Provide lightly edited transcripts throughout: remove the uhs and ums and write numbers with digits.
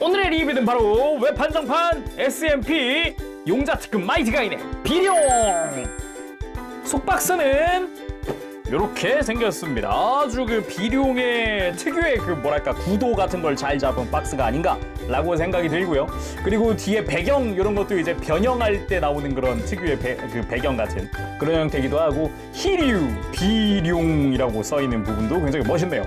오늘의 리뷰는 바로 웹한정판 SMP 용자 특급 마이티 가인의 비룡! 속박스는 이렇게 생겼습니다. 아주 그 비룡의 특유의 그 뭐랄까 구도 같은 걸 잘 잡은 박스가 아닌가 라고 생각이 들고요. 그리고 뒤에 배경 이런 것도 이제 변형할 때 나오는 그런 특유의 배경 같은 그런 형태이기도 하고, 히류 비룡이라고 써있는 부분도 굉장히 멋있네요.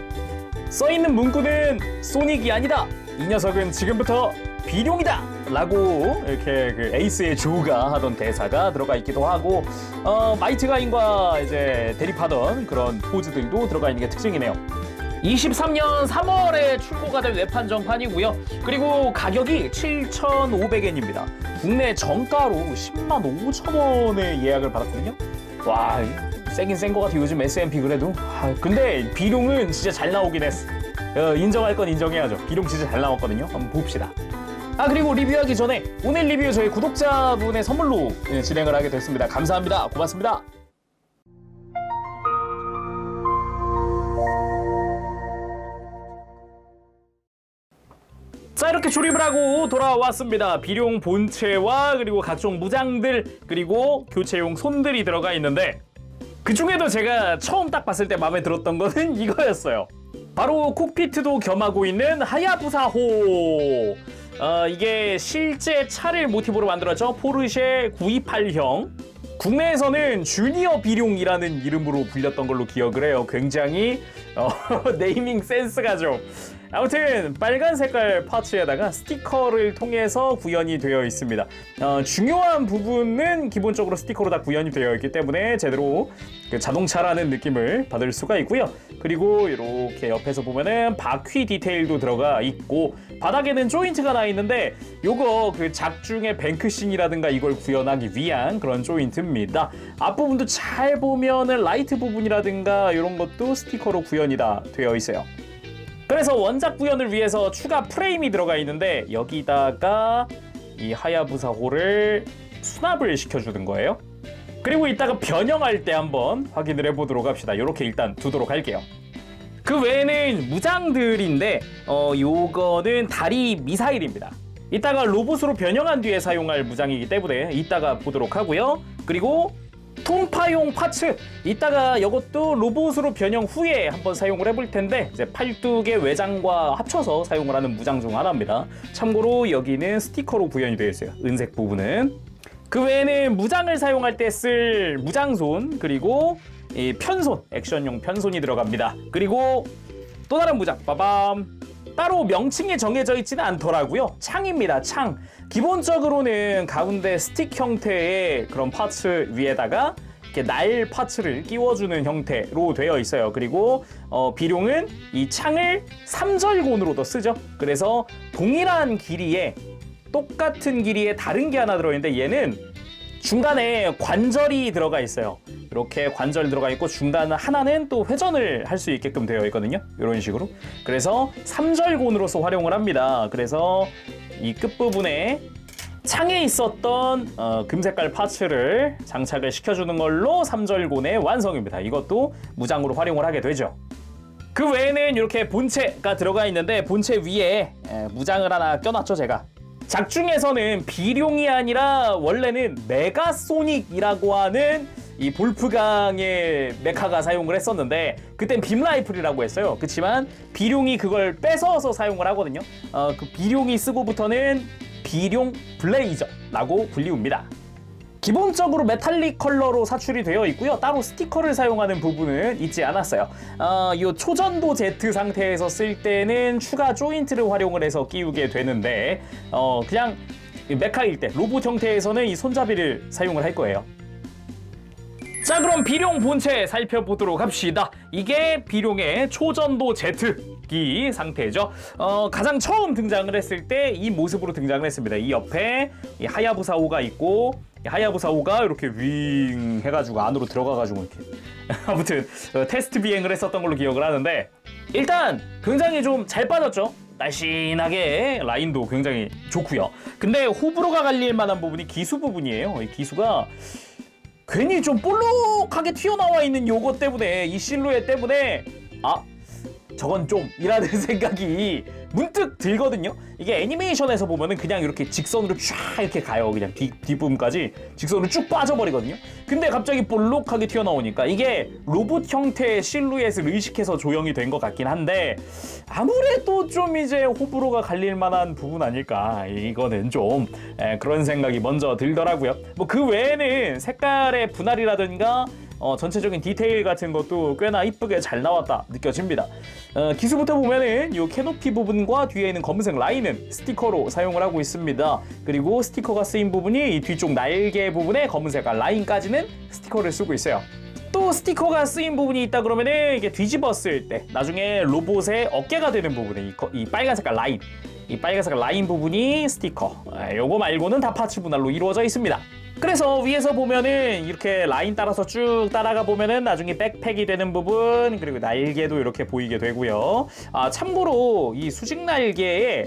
써있는 문구는 소닉이 아니다, 이 녀석은 지금부터 비룡이다 라고 이렇게 그 에이스의 조가 하던 대사가 들어가 있기도 하고, 마이티 가인과 이제 대립하던 그런 포즈들도 들어가 있는 게 특징이네요. 23년 3월에 출고가 된 웹한정판이고요. 그리고 가격이 7,500엔입니다. 국내 정가로 105,000원에 예약을 받았거든요. 와, 세긴 센 것 같아 요즘 SMP 그래도. 근데 비룡은 진짜 잘 나오긴 했어. 인정할 건 인정해야죠. 비룡 진짜 잘 나왔거든요. 한번 봅시다. 그리고 리뷰하기 전에 오늘 리뷰 저희 구독자분의 선물로 진행을 하게 됐습니다. 감사합니다. 고맙습니다. 자, 이렇게 조립을 하고 돌아왔습니다. 비룡 본체와 그리고 각종 무장들, 그리고 교체용 손들이 들어가 있는데, 그 중에도 제가 처음 딱 봤을 때 마음에 들었던 거는 이거였어요. 바로 콕피트도 겸하고 있는 하야부사호. 이게 실제 차를 모티브로 만들었죠. 포르쉐 928형. 국내에서는 주니어 비룡이라는 이름으로 불렸던 걸로 기억을 해요. 굉장히 네이밍 센스가 좀. 아무튼 빨간 색깔 파츠에다가 스티커를 통해서 구현이 되어 있습니다. 중요한 부분은 기본적으로 스티커로 다 구현이 되어 있기 때문에 제대로 그 자동차라는 느낌을 받을 수가 있고요. 그리고 이렇게 옆에서 보면은 바퀴 디테일도 들어가 있고, 바닥에는 조인트가 나 있는데 요거 그 작중의 뱅크싱이라든가 이걸 구현하기 위한 그런 조인트입니다. 앞부분도 잘 보면은 라이트 부분이라든가 이런 것도 스티커로 구현이 다 되어 있어요. 그래서 원작 구현을 위해서 추가 프레임이 들어가 있는데 여기다가 이 하야부사호를 수납을 시켜주는 거예요. 그리고 이따가 변형할 때 한번 확인을 해보도록 합시다. 이렇게 일단 두도록 할게요. 그 외에는 무장들인데 요거는 다리 미사일입니다. 이따가 로봇으로 변형한 뒤에 사용할 무장이기 때문에 이따가 보도록 하고요. 그리고 통파용 파츠, 이따가 이것도 로봇으로 변형 후에 한번 사용을 해볼 텐데, 이제 팔뚝의 외장과 합쳐서 사용을 하는 무장 중 하나입니다. 참고로 여기는 스티커로 구현이 되어 있어요. 은색 부분은. 그 외에는 무장을 사용할 때 쓸 무장손, 그리고 이 편손, 액션용 편손이 들어갑니다. 그리고 또 다른 무장, 빠밤! 따로 명칭이 정해져 있지는 않더라고요. 창입니다. 창. 기본적으로는 가운데 스틱 형태의 그런 파츠 위에다가 이렇게 날 파츠를 끼워주는 형태로 되어 있어요. 그리고 비룡은 이 창을 3절곤으로도 쓰죠. 그래서 동일한 길이에, 똑같은 길이에 다른 게 하나 들어있는데, 얘는 중간에 관절이 들어가 있어요. 이렇게 관절 들어가 있고 중간 하나는 또 회전을 할 수 있게끔 되어 있거든요. 이런 식으로. 그래서 3절곤으로서 활용을 합니다. 그래서 이 끝부분에 창에 있었던 금색깔 파츠를 장착을 시켜주는 걸로 3절곤의 완성입니다. 이것도 무장으로 활용을 하게 되죠. 그 외에는 이렇게 본체가 들어가 있는데, 본체 위에 무장을 하나 껴놨죠, 제가. 작중에서는 비룡이 아니라 원래는 메가소닉이라고 하는 이 볼프강의 메카가 사용을 했었는데, 그땐 빔라이플이라고 했어요. 그렇지만 비룡이 그걸 뺏어서 사용을 하거든요. 그 비룡이 쓰고부터는 비룡 블레이저라고 불리웁니다. 기본적으로 메탈릭 컬러로 사출이 되어 있고요. 따로 스티커를 사용하는 부분은 있지 않았어요. 이 초전도 Z 상태에서 쓸 때는 추가 조인트를 활용을 해서 끼우게 되는데, 그냥 메카일 때 로봇 형태에서는 이 손잡이를 사용을 할 거예요. 자, 그럼 비룡 본체 살펴보도록 합시다. 이게 비룡의 초전도 Z기 상태죠. 가장 처음 등장을 했을 때 이 모습으로 등장을 했습니다. 이 옆에 이 하야부사호가 있고, 이 하야부사호가 이렇게 윙 해가지고 안으로 들어가가지고 이렇게 아무튼 테스트 비행을 했었던 걸로 기억을 하는데, 일단 굉장히 좀 잘 빠졌죠. 날씬하게 라인도 굉장히 좋고요. 근데 호불호가 갈릴 만한 부분이 기수 부분이에요. 이 기수가 괜히 좀 볼록하게 튀어나와 있는 요거 때문에, 이 실루엣 때문에 저건 좀 이라는 생각이 문득 들거든요. 이게 애니메이션에서 보면은 그냥 이렇게 직선으로 쫙 이렇게 가요. 그냥 뒷부분까지 직선으로 쭉 빠져버리거든요. 근데 갑자기 볼록하게 튀어나오니까 이게 로봇 형태의 실루엣을 의식해서 조형이 된 것 같긴 한데 아무래도 좀 이제 호불호가 갈릴 만한 부분 아닐까. 이거는 좀 그런 생각이 먼저 들더라고요. 뭐 그 외에는 색깔의 분할이라든가 전체적인 디테일 같은 것도 꽤나 이쁘게 잘 나왔다 느껴집니다. 기수부터 보면은 이 캐노피 부분과 뒤에 있는 검은색 라인은 스티커로 사용을 하고 있습니다. 그리고 스티커가 쓰인 부분이 이 뒤쪽 날개 부분에 검은색 라인까지는 스티커를 쓰고 있어요. 또 스티커가 쓰인 부분이 있다 그러면은 이게 뒤집었을 때 나중에 로봇의 어깨가 되는 부분에 이 빨간 색깔 라인, 이 빨간 색깔 라인 부분이 스티커. 요거 말고는 다 파츠 분할로 이루어져 있습니다. 그래서 위에서 보면은 이렇게 라인 따라서 쭉 따라가 보면은 나중에 백팩이 되는 부분, 그리고 날개도 이렇게 보이게 되고요. 참고로 이 수직 날개에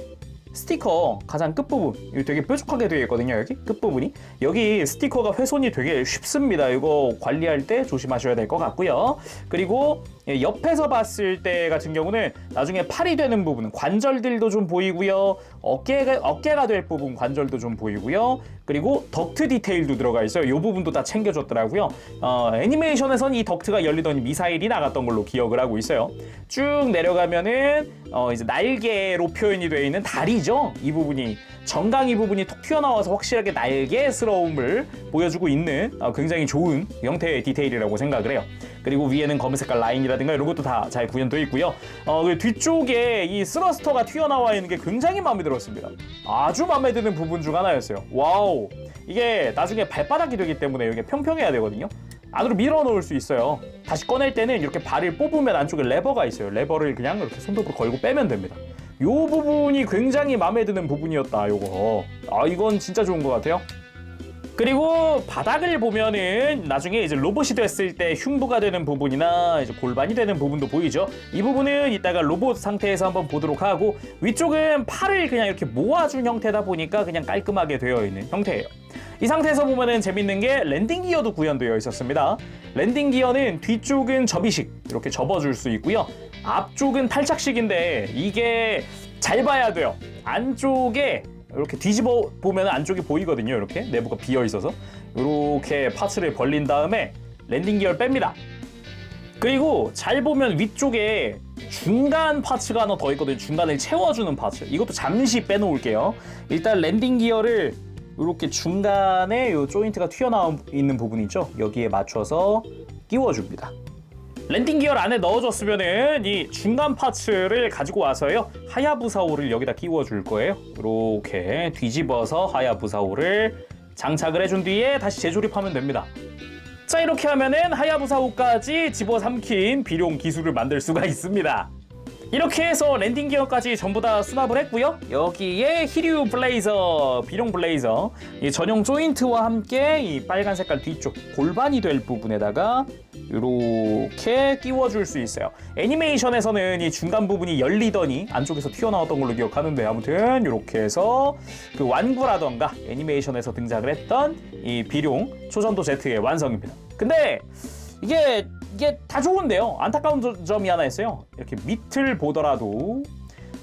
스티커 가장 끝부분 여기 되게 뾰족하게 되어 있거든요. 여기 끝부분이 여기 스티커가 훼손이 되게 쉽습니다. 이거 관리할 때 조심하셔야 될 것 같고요. 그리고 옆에서 봤을 때 같은 경우는 나중에 팔이 되는 부분 관절들도 좀 보이고요. 어깨가 될 부분 관절도 좀 보이고요. 그리고 덕트 디테일도 들어가 있어요. 이 부분도 다 챙겨줬더라고요. 애니메이션에선 이 덕트가 열리더니 미사일이 나갔던 걸로 기억을 하고 있어요. 쭉 내려가면은 이제 날개로 표현이 되어 있는 다리죠. 이 부분이 정강이 부분이 톡 튀어나와서 확실하게 날개스러움을 보여주고 있는 굉장히 좋은 형태의 디테일이라고 생각을 해요. 그리고 위에는 검은 색깔 라인이라든가 이런 것도 다 잘 구현되어 있고요. 뒤쪽에 이 스러스터가 튀어나와 있는 게 굉장히 마음에 들었습니다. 아주 마음에 드는 부분 중 하나였어요. 와우, 이게 나중에 발바닥이 되기 때문에 이게 평평해야 되거든요. 안으로 밀어 넣을 수 있어요. 다시 꺼낼 때는 이렇게 발을 뽑으면 안쪽에 레버가 있어요. 레버를 그냥 이렇게 손톱으로 걸고 빼면 됩니다. 요 부분이 굉장히 마음에 드는 부분이었다. 요거 이건 진짜 좋은 것 같아요. 그리고 바닥을 보면은 나중에 이제 로봇이 됐을 때 흉부가 되는 부분이나 이제 골반이 되는 부분도 보이죠. 이 부분은 이따가 로봇 상태에서 한번 보도록 하고, 위쪽은 팔을 그냥 이렇게 모아준 형태다 보니까 그냥 깔끔하게 되어 있는 형태예요. 이 상태에서 보면은 재밌는 게 랜딩 기어도 구현되어 있었습니다. 랜딩 기어는 뒤쪽은 접이식 이렇게 접어줄 수 있고요. 앞쪽은 탈착식인데 이게 잘 봐야 돼요. 안쪽에 이렇게 뒤집어 보면 안쪽이 보이거든요. 이렇게 내부가 비어 있어서 이렇게 파츠를 벌린 다음에 랜딩 기어를 뺍니다. 그리고 잘 보면 위쪽에 중간 파츠가 하나 더 있거든요. 중간을 채워주는 파츠. 이것도 잠시 빼놓을게요. 일단 랜딩 기어를 이렇게 중간에 이 조인트가 튀어나와 있는 부분 있죠. 여기에 맞춰서 끼워줍니다. 랜딩 기어를 안에 넣어줬으면은 이 중간 파츠를 가지고 와서요, 하야부사호를 여기다 끼워줄 거예요. 이렇게 뒤집어서 하야부사호를 장착을 해준 뒤에 다시 재조립하면 됩니다. 자, 이렇게 하면은 하야부사호까지 집어삼킨 비룡 기술을 만들 수가 있습니다. 이렇게 해서 랜딩 기어까지 전부 다 수납을 했고요. 여기에 히류 블레이저, 비룡 블레이저, 이 전용 조인트와 함께 이 빨간 색깔 뒤쪽 골반이 될 부분에다가 이렇게 끼워줄 수 있어요. 애니메이션에서는 이 중간 부분이 열리더니 안쪽에서 튀어나왔던 걸로 기억하는데, 아무튼 이렇게 해서 그 완구라던가 애니메이션에서 등장을 했던 이 비룡 초전도 Z의 완성입니다. 근데 이게 다 좋은데요, 안타까운 점이 하나 있어요. 이렇게 밑을 보더라도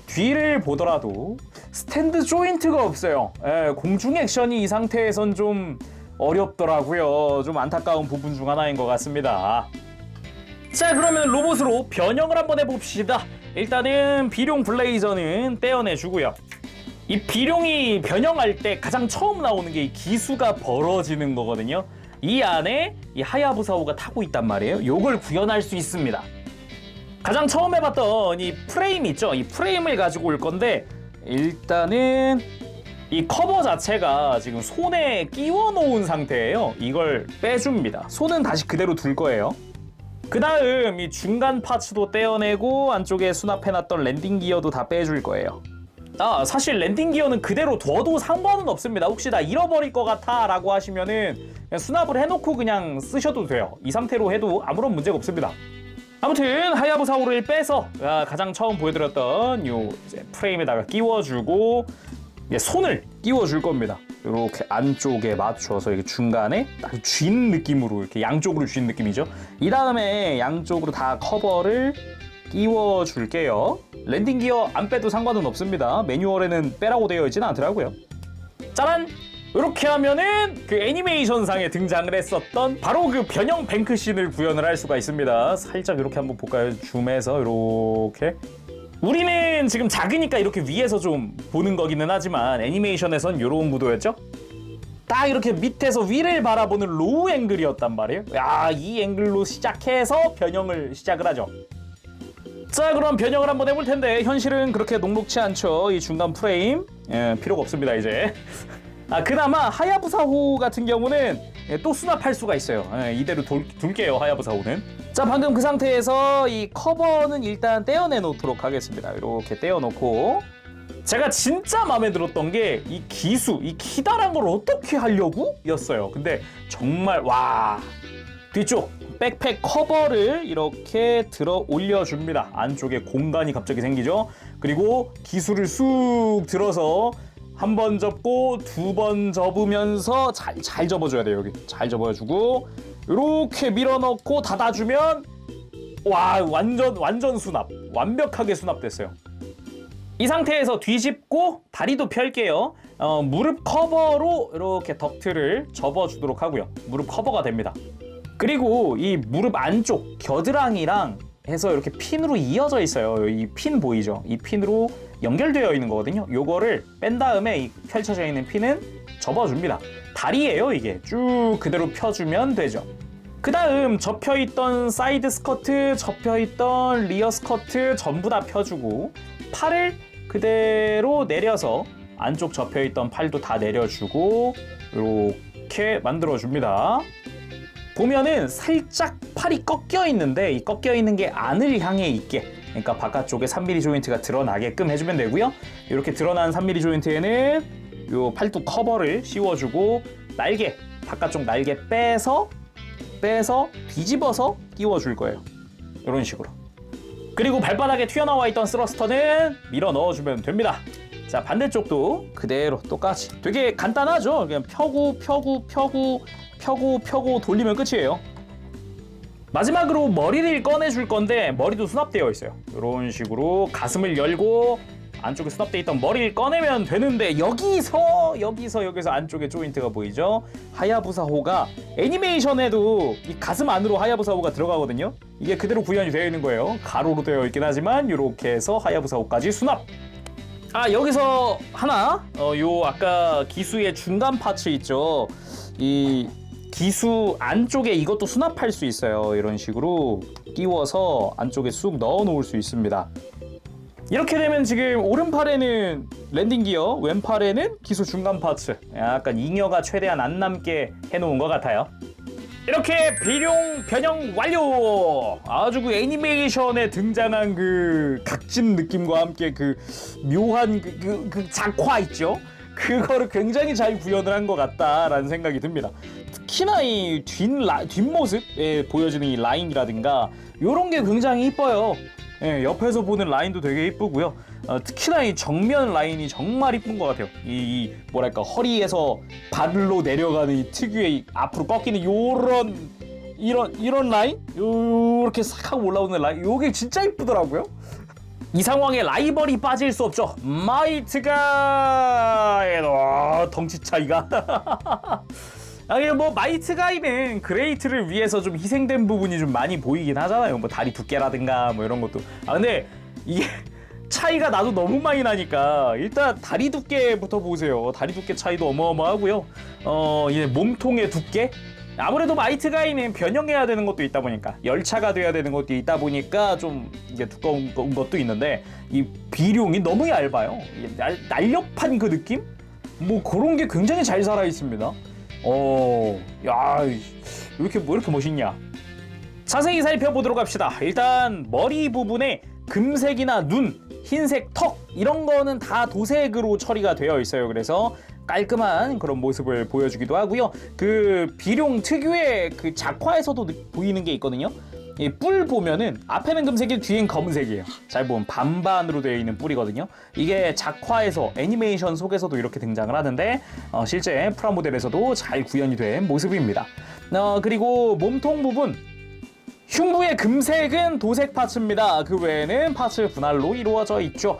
뒤를 보더라도 스탠드 조인트가 없어요. 공중 액션이 이 상태에선 좀 어렵더라고요. 좀 안타까운 부분 중 하나인 것 같습니다. 자, 그러면 로봇으로 변형을 한번 해봅시다. 일단은 비룡 블레이저는 떼어내주고요. 이 비룡이 변형할 때 가장 처음 나오는 게 이 기수가 벌어지는 거거든요. 이 안에 이 하야부사호가 타고 있단 말이에요. 요걸 구현할 수 있습니다. 가장 처음 해봤던 이 프레임 있죠? 이 프레임을 가지고 올 건데, 일단은 이 커버 자체가 지금 손에 끼워 놓은 상태예요. 이걸 빼줍니다. 손은 다시 그대로 둘 거예요. 그 다음 이 중간 파츠도 떼어내고 안쪽에 수납해놨던 랜딩 기어도 다 빼줄 거예요. 사실 랜딩 기어는 그대로 둬도 상관은 없습니다. 혹시 나 잃어버릴 것 같아 라고 하시면은 그냥 수납을 해놓고 그냥 쓰셔도 돼요. 이 상태로 해도 아무런 문제가 없습니다. 아무튼 하야부사호를 빼서 가장 처음 보여드렸던 요 이제 프레임에다가 끼워주고 손을 끼워줄 겁니다. 이렇게 안쪽에 맞춰서 이렇게 중간에 딱 쥔 느낌으로, 이렇게 양쪽으로 쥔 느낌이죠. 이 다음에 양쪽으로 다 커버를 끼워줄게요. 랜딩 기어 안 빼도 상관은 없습니다. 매뉴얼에는 빼라고 되어 있지는 않더라고요. 짜란! 이렇게 하면은 그 애니메이션상에 등장을 했었던 바로 그 변형 뱅크씬을 구현을 할 수가 있습니다. 살짝 이렇게 한번 볼까요? 줌해서 이렇게. 우리는 지금 작으니까 이렇게 위에서 좀 보는 거기는 하지만 애니메이션에선 이런 구도였죠? 딱 이렇게 밑에서 위를 바라보는 로우 앵글이었단 말이에요. 야, 이 앵글로 시작해서 변형을 시작을 하죠. 자, 그럼 변형을 한번 해볼 텐데 현실은 그렇게 녹록치 않죠. 이 중간 프레임 필요가 없습니다 이제. 그나마 하야부사호 같은 경우는 또 수납할 수가 있어요. 이대로 둘게요, 하야부사호는. 자, 방금 그 상태에서 이 커버는 일단 떼어내 놓도록 하겠습니다. 이렇게 떼어놓고, 제가 진짜 마음에 들었던 게 이 기수, 이 키다란 걸 어떻게 하려고? 였어요. 근데 정말 와, 뒤쪽 백팩 커버를 이렇게 들어 올려줍니다. 안쪽에 공간이 갑자기 생기죠. 그리고 기수를 쑥 들어서 한 번 접고 두 번 접으면서 잘 접어줘야 돼요. 여기 잘 접어주고 이렇게 밀어넣고 닫아주면 와, 완전 수납, 완벽하게 수납됐어요. 이 상태에서 뒤집고 다리도 펼게요. 무릎 커버로 이렇게 덕트를 접어주도록 하고요. 무릎 커버가 됩니다. 그리고 이 무릎 안쪽 겨드랑이랑 해서 이렇게 핀으로 이어져 있어요. 이 핀 보이죠? 이 핀으로 연결되어 있는 거거든요. 요거를 뺀 다음에 이 펼쳐져 있는 핀은 접어줍니다. 다리예요, 이게. 쭉 그대로 펴주면 되죠. 그 다음 접혀있던 사이드 스커트, 접혀있던 리어 스커트 전부 다 펴주고 팔을 그대로 내려서 안쪽 접혀있던 팔도 다 내려주고 이렇게 만들어줍니다. 보면은 살짝 팔이 꺾여 있는데 이 꺾여 있는 게 안을 향해 있게, 그러니까 바깥쪽에 3mm 조인트가 드러나게끔 해주면 되고요. 이렇게 드러난 3mm 조인트에는 요 팔뚝 커버를 씌워주고 날개, 바깥쪽 날개 빼서 뒤집어서 끼워줄 거예요. 이런 식으로. 그리고 발바닥에 튀어나와 있던 스러스터는 밀어 넣어주면 됩니다. 자, 반대쪽도 그대로 똑같이. 되게 간단하죠? 그냥 펴고 돌리면 끝이에요. 마지막으로 머리를 꺼내줄 건데 머리도 수납되어 있어요. 이런 식으로 가슴을 열고 안쪽에 수납되어 있던 머리를 꺼내면 되는데 여기서 안쪽에 조인트가 보이죠? 하야부사호가 애니메이션에도 이 가슴 안으로 하야부사호가 들어가거든요. 이게 그대로 구현이 되어 있는 거예요. 가로로 되어 있긴 하지만 이렇게 해서 하야부사호까지 수납. 여기서 하나, 요 아까 기수의 중간 파츠 있죠? 이 기수 안쪽에 이것도 수납할 수 있어요. 이런 식으로 끼워서 안쪽에 쑥 넣어 놓을 수 있습니다. 이렇게 되면 지금 오른팔에는 랜딩 기어, 왼팔에는 기수 중간 파츠, 약간 잉여가 최대한 안 남게 해놓은 것 같아요. 이렇게 비룡 변형 완료! 아주 그 애니메이션에 등장한 그 각진 느낌과 함께 그 묘한 그 작화 있죠? 그거를 굉장히 잘 구현을 한 것 같다라는 생각이 듭니다. 특히나 이 뒷모습에 보여지는 이 라인이라든가 이런 게 굉장히 이뻐요. 옆에서 보는 라인도 되게 이쁘고요. 특히나 이 정면 라인이 정말 이쁜 것 같아요. 이 뭐랄까, 허리에서 발로 내려가는 이 특유의 이 앞으로 꺾이는 이런 라인, 요렇게 싹 하고 올라오는 라인, 요게 진짜 이쁘더라고요. 이 상황에 라이벌이 빠질 수 없죠. 마이트가이. 덩치 차이가. 뭐 마이트가이는 그레이트를 위해서 좀 희생된 부분이 좀 많이 보이긴 하잖아요. 뭐 다리 두께라든가 뭐 이런 것도. 근데 이게 차이가 나도 너무 많이 나니까 일단 다리 두께부터 보세요. 다리 두께 차이도 어마어마하고요. 이제 몸통의 두께. 아무래도 마이트가이는 변형해야 되는 것도 있다 보니까, 열차가 돼야 되는 것도 있다 보니까 좀 이게 두꺼운 것도 있는데, 이 비룡이 너무 얇아요. 날렵한 그 느낌? 뭐 그런 게 굉장히 잘 살아 있습니다. 야, 왜 이렇게 멋있냐? 자세히 살펴보도록 합시다. 일단 머리 부분에 금색이나 눈, 흰색 턱 이런 거는 다 도색으로 처리가 되어 있어요. 그래서 깔끔한 그런 모습을 보여주기도 하고요. 그 비룡 특유의 그 작화에서도 보이는 게 있거든요. 이 뿔 보면은 앞에는 금색이 뒤엔 검은색이에요. 잘 보면 반반으로 되어 있는 뿔이거든요. 이게 작화에서 애니메이션 속에서도 이렇게 등장을 하는데 실제 프라모델에서도 잘 구현이 된 모습입니다. 그리고 몸통 부분, 흉부의 금색은 도색 파츠입니다. 그 외에는 파츠 분할로 이루어져 있죠.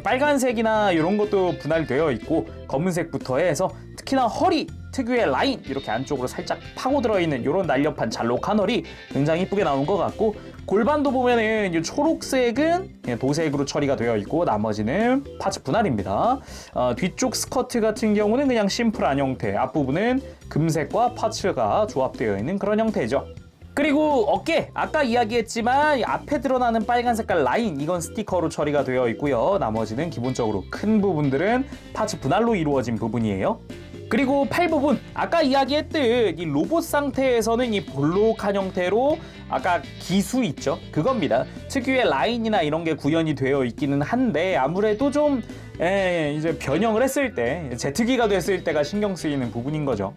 빨간색이나 이런 것도 분할되어 있고 검은색부터 해서 특히나 허리 특유의 라인 이렇게 안쪽으로 살짝 파고 들어있는 이런 날렵한 잘록한 허리 굉장히 이쁘게 나온 것 같고 골반도 보면은 이 초록색은 도색으로 처리가 되어 있고 나머지는 파츠 분할입니다. 뒤쪽 스커트 같은 경우는 그냥 심플한 형태, 앞부분은 금색과 파츠가 조합되어 있는 그런 형태죠. 그리고 어깨, 아까 이야기했지만 앞에 드러나는 빨간 색깔 라인 이건 스티커로 처리가 되어 있고요. 나머지는 기본적으로 큰 부분들은 파츠 분할로 이루어진 부분이에요. 그리고 팔 부분, 아까 이야기했듯 이 로봇 상태에서는 이 볼록한 형태로 아까 기수 있죠? 그겁니다. 특유의 라인이나 이런 게 구현이 되어 있기는 한데 아무래도 좀 이제 변형을 했을 때, 제트기가 됐을 때가 신경 쓰이는 부분인 거죠.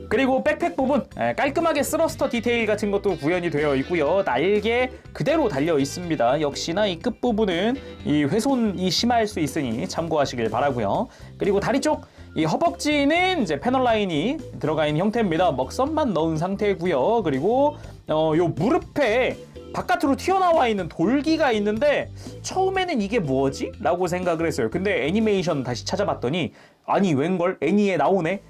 그리고 백팩 부분 깔끔하게 스러스터 디테일 같은 것도 구현이 되어 있고요. 날개 그대로 달려 있습니다. 역시나 이 끝부분은 이 훼손이 심할 수 있으니 참고하시길 바라고요. 그리고 다리 쪽 이 허벅지는 이제 패널 라인이 들어가 있는 형태입니다. 먹선만 넣은 상태고요. 그리고 요 무릎에 바깥으로 튀어나와 있는 돌기가 있는데 처음에는 이게 뭐지? 라고 생각을 했어요. 근데 애니메이션 다시 찾아봤더니 아니 웬걸? 애니에 나오네?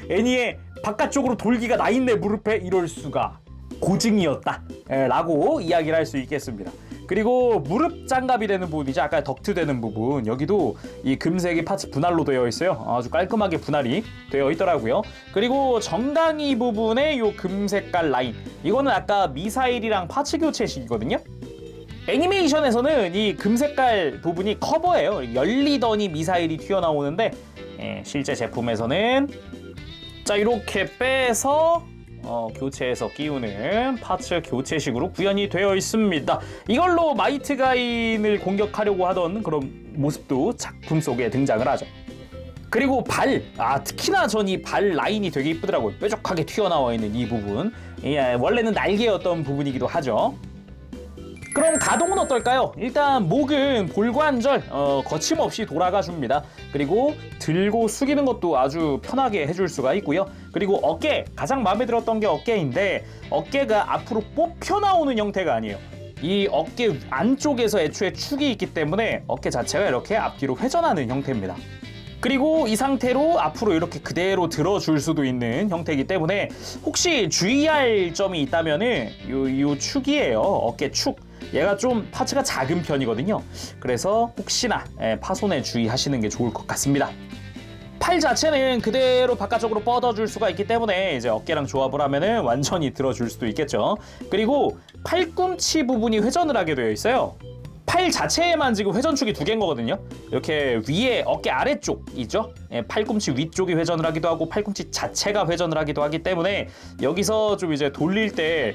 애니에 바깥쪽으로 돌기가 나 있네 무릎에? 이럴 수가. 고증이었다 라고 이야기를 할 수 있겠습니다. 그리고 무릎 장갑이 되는 부분이죠. 아까 덕트 되는 부분 여기도 이 금색이 파츠 분할로 되어 있어요. 아주 깔끔하게 분할이 되어 있더라고요. 그리고 정강이 부분에 요 금색깔 라인 이거는 아까 미사일이랑 파츠 교체식이거든요. 애니메이션에서는 이 금색깔 부분이 커버예요. 열리더니 미사일이 튀어나오는데 실제 제품에서는 자 이렇게 빼서 교체해서 끼우는 파츠 교체식으로 구현이 되어 있습니다. 이걸로 마이트 가인을 공격하려고 하던 그런 모습도 작품 속에 등장을 하죠. 그리고 발, 특히나 전 이 발 라인이 되게 이쁘더라고요. 뾰족하게 튀어나와 있는 이 부분. 원래는 날개였던 부분이기도 하죠. 그럼 가동은 어떨까요? 일단 목은 볼관절 거침없이 돌아가 줍니다. 그리고 들고 숙이는 것도 아주 편하게 해줄 수가 있고요. 그리고 어깨, 가장 마음에 들었던 게 어깨인데 어깨가 앞으로 뽑혀 나오는 형태가 아니에요. 이 어깨 안쪽에서 애초에 축이 있기 때문에 어깨 자체가 이렇게 앞뒤로 회전하는 형태입니다. 그리고 이 상태로 앞으로 이렇게 그대로 들어줄 수도 있는 형태이기 때문에 혹시 주의할 점이 있다면은 요 축이에요. 어깨 축. 얘가 좀 파츠가 작은 편이거든요. 그래서 혹시나 파손에 주의하시는 게 좋을 것 같습니다. 팔 자체는 그대로 바깥쪽으로 뻗어줄 수가 있기 때문에 이제 어깨랑 조합을 하면은 완전히 들어줄 수도 있겠죠. 그리고 팔꿈치 부분이 회전을 하게 되어 있어요. 팔 자체에만 지금 회전축이 두 개인 거거든요. 이렇게 위에 어깨 아래쪽이죠. 팔꿈치 위쪽이 회전을 하기도 하고 팔꿈치 자체가 회전을 하기도 하기 때문에 여기서 좀 이제 돌릴 때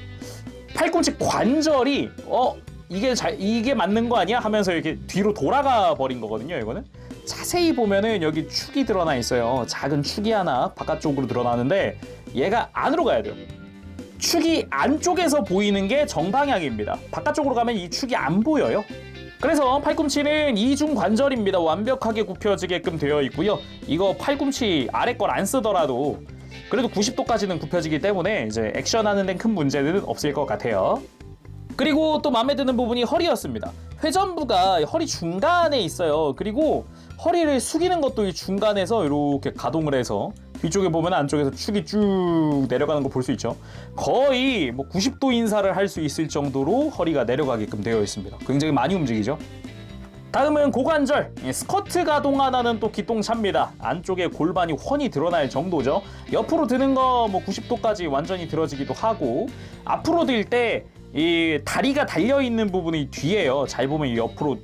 팔꿈치 관절이 이게 맞는 거 아니야? 하면서 이렇게 뒤로 돌아가 버린 거거든요. 이거는 자세히 보면은 여기 축이 드러나 있어요. 작은 축이 하나 바깥쪽으로 드러나는데 얘가 안으로 가야 돼요. 축이 안쪽에서 보이는 게 정방향입니다. 바깥쪽으로 가면 이 축이 안 보여요. 그래서 팔꿈치는 이중 관절입니다. 완벽하게 굽혀지게끔 되어 있고요. 이거 팔꿈치 아래 걸 안 쓰더라도 그래도 90도까지는 굽혀지기 때문에 이제 액션하는 데는 큰 문제는 없을 것 같아요. 그리고 또 마음에 드는 부분이 허리였습니다. 회전부가 허리 중간에 있어요. 그리고 허리를 숙이는 것도 이 중간에서 이렇게 가동을 해서 뒤쪽에 보면 안쪽에서 축이 쭉 내려가는 거 볼 수 있죠. 거의 90도 인사를 할 수 있을 정도로 허리가 내려가게끔 되어 있습니다. 굉장히 많이 움직이죠. 다음은 고관절, 스커트 가동 하나는 또 기똥차입니다. 안쪽에 골반이 훤히 드러날 정도죠. 옆으로 드는 거 90도까지 완전히 들어지기도 하고 앞으로 들 때 이 다리가 달려있는 부분이 뒤에요. 잘 보면 옆으로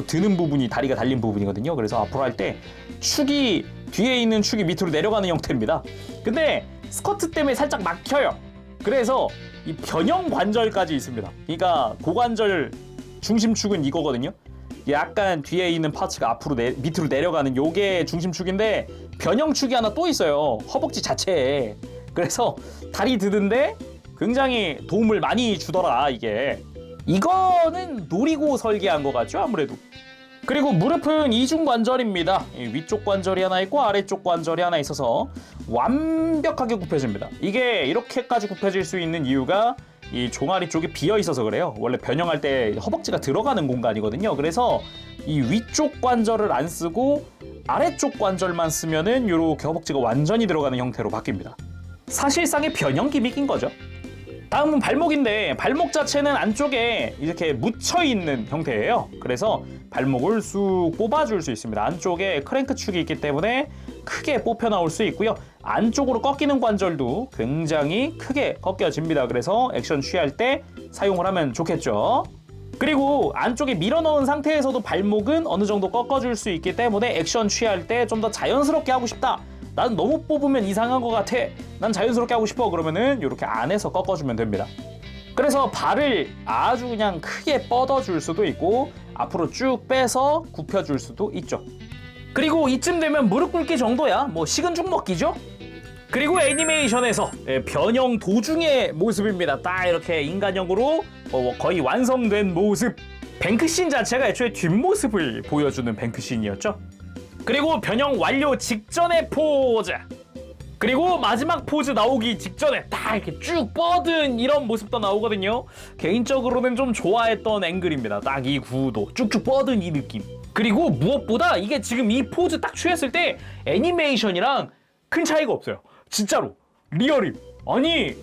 드는 부분이 다리가 달린 부분이거든요. 그래서 앞으로 할 때 축이 뒤에 있는 축이 밑으로 내려가는 형태입니다. 근데 스커트 때문에 살짝 막혀요. 그래서 이 변형 관절까지 있습니다. 그러니까 고관절 중심축은 이거거든요. 약간 뒤에 있는 파츠가 앞으로 밑으로 내려가는 요게 중심축인데 변형축이 하나 또 있어요. 허벅지 자체에. 그래서 다리 드는데 굉장히 도움을 많이 주더라 이게. 이거는 노리고 설계한 것 같죠 아무래도. 그리고 무릎은 이중 관절입니다. 위쪽 관절이 하나 있고 아래쪽 관절이 하나 있어서 완벽하게 굽혀집니다. 이게 이렇게까지 굽혀질 수 있는 이유가 이 종아리 쪽이 비어 있어서 그래요. 원래 변형할 때 허벅지가 들어가는 공간이거든요. 그래서 이 위쪽 관절을 안 쓰고 아래쪽 관절만 쓰면은 이렇게 허벅지가 완전히 들어가는 형태로 바뀝니다. 사실상의 변형 기믹인 거죠. 다음은 발목인데 발목 자체는 안쪽에 이렇게 묻혀 있는 형태예요. 그래서 발목을 쑥 뽑아줄 수 있습니다. 안쪽에 크랭크축이 있기 때문에 크게 뽑혀 나올 수 있고요. 안쪽으로 꺾이는 관절도 굉장히 크게 꺾여집니다. 그래서 액션 취할 때 사용을 하면 좋겠죠. 그리고 안쪽에 밀어 넣은 상태에서도 발목은 어느 정도 꺾어줄 수 있기 때문에 액션 취할 때 좀 더 자연스럽게 하고 싶다. 난 너무 뽑으면 이상한 것 같아. 난 자연스럽게 하고 싶어. 그러면은 이렇게 안에서 꺾어주면 됩니다. 그래서 발을 아주 그냥 크게 뻗어줄 수도 있고 앞으로 쭉 빼서 굽혀줄 수도 있죠. 그리고 이쯤 되면 무릎 꿇기 정도야 뭐 식은 죽 먹기죠. 그리고 애니메이션에서 변형 도중의 모습입니다. 딱 이렇게 인간형으로 거의 완성된 모습. 뱅크씬 자체가 애초에 뒷모습을 보여주는 뱅크씬이었죠. 그리고 변형 완료 직전의 포즈. 그리고 마지막 포즈 나오기 직전에 딱 이렇게 쭉 뻗은 이런 모습도 나오거든요. 개인적으로는 좀 좋아했던 앵글입니다. 딱 이 구도 쭉쭉 뻗은 이 느낌. 그리고 무엇보다 이게 지금 이 포즈 딱 취했을 때 애니메이션이랑 큰 차이가 없어요. 진짜로 리얼임. 아니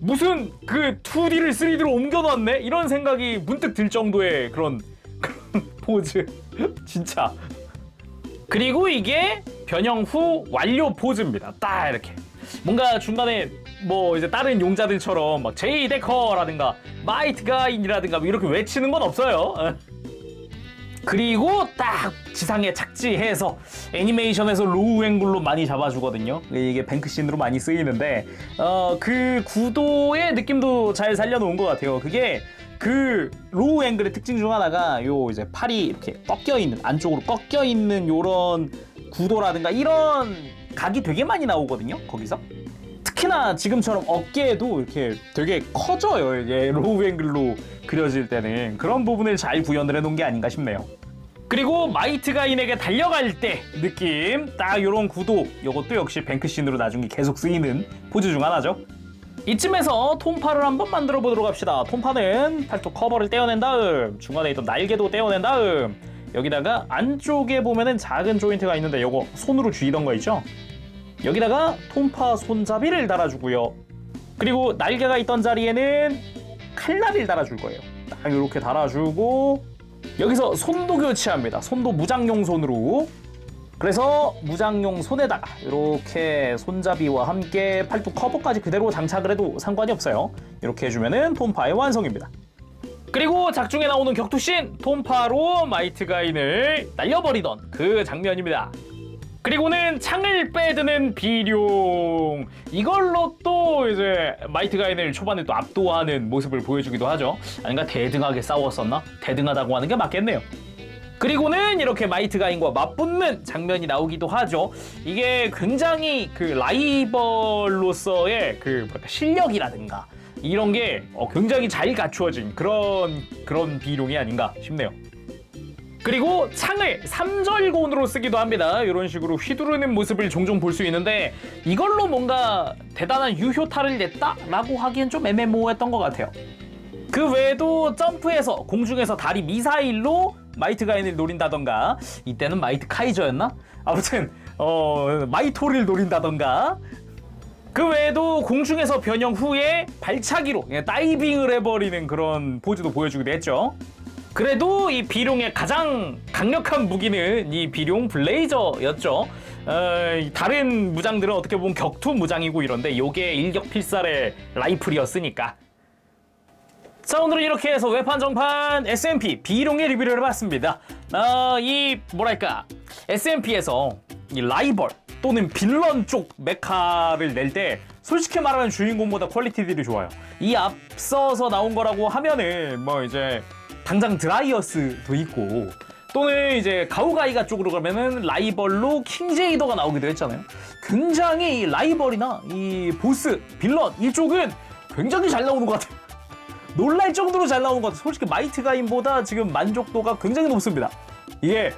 무슨 그 2D를 3D로 옮겨놨네? 이런 생각이 문득 들 정도의 그런 포즈. 진짜. 그리고 이게 변형 후 완료 포즈입니다. 딱 이렇게 뭔가 중간에 뭐 이제 다른 용자들처럼 막 제이 데커라든가 마이트 가인이라든가 이렇게 외치는 건 없어요. 그리고 딱 지상에 착지해서 애니메이션에서 로우 앵글로 많이 잡아주거든요. 이게 뱅크씬으로 많이 쓰이는데 그 구도의 느낌도 잘 살려놓은 것 같아요. 그게 그 로우 앵글의 특징 중 하나가 요 이제 팔이 이렇게 꺾여 있는 안쪽으로 꺾여 있는 요런 구도라든가 이런 각이 되게 많이 나오거든요. 거기서 특히나 지금처럼 어깨에도 이렇게 되게 커져요. 이게 로우 앵글로 그려질 때는 그런 부분을 잘 구현을 해놓은 게 아닌가 싶네요. 그리고 마이트 가인에게 달려갈 때 느낌 딱 요런 구도 요것도 역시 뱅크씬으로 나중에 계속 쓰이는 포즈 중 하나죠. 이쯤에서 톰파를 한번 만들어 보도록 합시다. 톰파는 팔뚝 커버를 떼어낸 다음 중간에 있던 날개도 떼어낸 다음 여기다가 안쪽에 보면은 작은 조인트가 있는데 요거 손으로 쥐던 거 있죠? 여기다가 톰파 손잡이를 달아주고요. 그리고 날개가 있던 자리에는 칼날을 달아줄 거예요. 딱 이렇게 달아주고 여기서 손도 교체합니다. 손도 무장용 손으로. 그래서 무장용 손에다가 이렇게 손잡이와 함께 팔뚝 커버까지 그대로 장착을 해도 상관이 없어요. 이렇게 해주면은 톰파의 완성입니다. 그리고 작중에 나오는 격투씬 톰파로 마이트 가인을 날려버리던 그 장면입니다. 그리고는 창을 빼드는 비룡. 이걸로 또 이제 마이트 가인을 초반에 또 압도하는 모습을 보여주기도 하죠. 아닌가 대등하게 싸웠었나? 대등하다고 하는 게 맞겠네요. 그리고는 이렇게 마이트 가인과 맞붙는 장면이 나오기도 하죠. 이게 굉장히 그 라이벌로서의 그 실력이라든가 이런 게 굉장히 잘 갖추어진 그런 비룡이 아닌가 싶네요. 그리고 창을 3절곤으로 쓰기도 합니다. 이런 식으로 휘두르는 모습을 종종 볼 수 있는데 이걸로 뭔가 대단한 유효타를 냈다라고 하기엔 좀 애매모호했던 것 같아요. 그 외에도 점프해서 공중에서 다리 미사일로 마이트 가인을 노린다던가 이때는 마이트 카이저였나? 아무튼 마이토를 노린다던가 그 외에도 공중에서 변형 후에 발차기로 다이빙을 해버리는 그런 포즈도 보여주기도 했죠. 그래도 이 비룡의 가장 강력한 무기는 이 비룡 블레이저였죠. 다른 무장들은 어떻게 보면 격투 무장이고 이런데 요게 일격필살의 라이플이었으니까. 자, 오늘은 이렇게 해서 외판정판 SMP 비룡의 리뷰를 해봤습니다. 이 뭐랄까 SMP에서 이 라이벌 또는 빌런 쪽 메카를 낼 때 솔직히 말하면 주인공보다 퀄리티들이 좋아요. 이 앞서서 나온 거라고 하면은 뭐 이제 당장 드라이어스도 있고 또는 이제 가오가이가 쪽으로 가면은 라이벌로 킹제이더가 나오기도 했잖아요. 굉장히 이 라이벌이나 이 보스, 빌런 이쪽은 굉장히 잘 나오는 것 같아요. 놀랄 정도로 잘 나오는 것 같아요. 솔직히 마이트 가인보다 지금 만족도가 굉장히 높습니다. 이게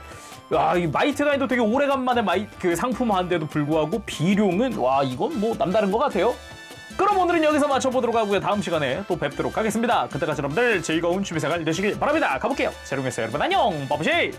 이 마이트 가인도 되게 오래간만에 그 상품화한데도 불구하고 비룡은 이건 뭐 남다른 것 같아요. 그럼 오늘은 여기서 마쳐보도록 하고요. 다음 시간에 또 뵙도록 하겠습니다. 그때까지 여러분들 즐거운 취미생활 되시길 바랍니다. 가볼게요. 재롱했어요. 여러분 안녕. 빠부시.